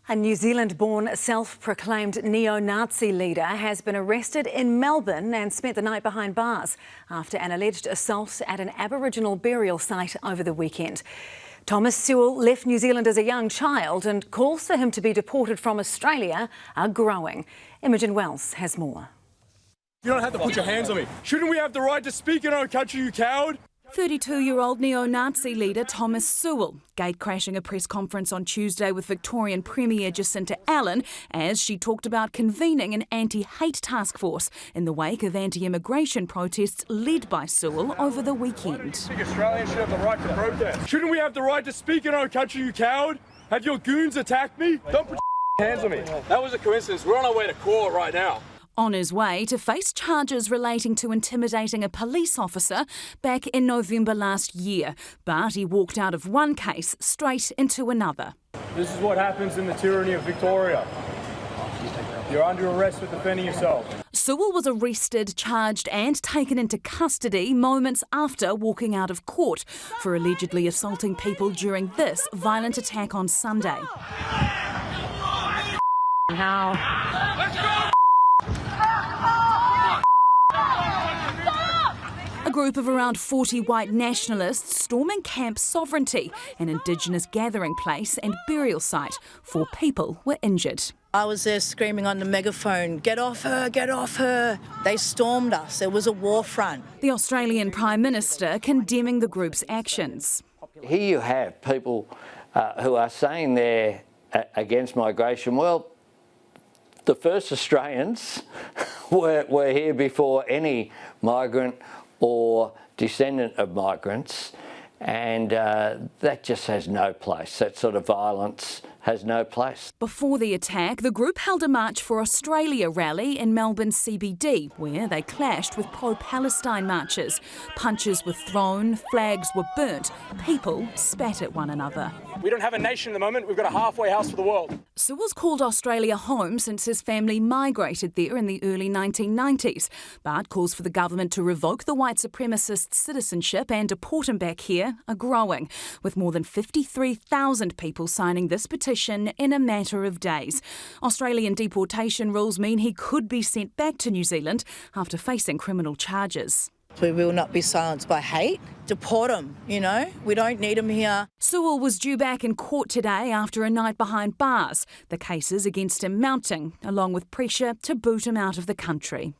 A New Zealand-born self-proclaimed neo-Nazi leader has been arrested in Melbourne and spent the night behind bars after an alleged assault at an Aboriginal burial site over the weekend. Thomas Sewell left New Zealand as a young child, and calls for him to be deported from Australia are growing. Imogen Wells has more. You don't have to put your hands on me. Shouldn't we have the right to speak in our country, you coward? 32-year-old neo-Nazi leader Thomas Sewell gatecrashing a press conference on Tuesday with Victorian Premier Jacinta Allen as she talked about convening an anti-hate task force in the wake of anti-immigration protests led by Sewell over the weekend. I think Australians should have the right to protest. Shouldn't we have the right to speak in our country, you coward? Have your goons attacked me? Don't put your hands on me. That was a coincidence. We're on our way to court right now. On his way to face charges relating to intimidating a police officer back in November last year. But he walked out of one case straight into another. This is what happens in the tyranny of Victoria. You're under arrest for defending yourself. Sewell was arrested, charged and taken into custody moments after walking out of court for allegedly assaulting people during this violent attack on Sunday. A group of around 40 white nationalists storming Camp Sovereignty, an Indigenous gathering place and burial site. 4 people were injured. I was there screaming on the megaphone, "Get off her, get off her." They stormed us. It was a war front. The Australian Prime Minister condemning the group's actions. Here you have people who are saying they're against migration. Well, the first Australians were here before any migrant or descendant of migrants, and that just has no place. That sort of violence has no place. Before the attack, the group held a March for Australia rally in Melbourne CBD, where they clashed with pro-Palestine marchers. Punches were thrown, flags were burnt, people spat at one another. We don't have a nation at the moment, we've got a halfway house for the world. Sewell's called Australia home since his family migrated there in the early 1990s, but calls for the government to revoke the white supremacist citizenship and deport him back here are growing, with more than 53,000 people signing this petition in a matter of days. Australian deportation rules mean he could be sent back to New Zealand after facing criminal charges. We will not be silenced by hate. Deport him, We don't need him here. Sewell was due back in court today after a night behind bars, the cases against him mounting, along with pressure to boot him out of the country.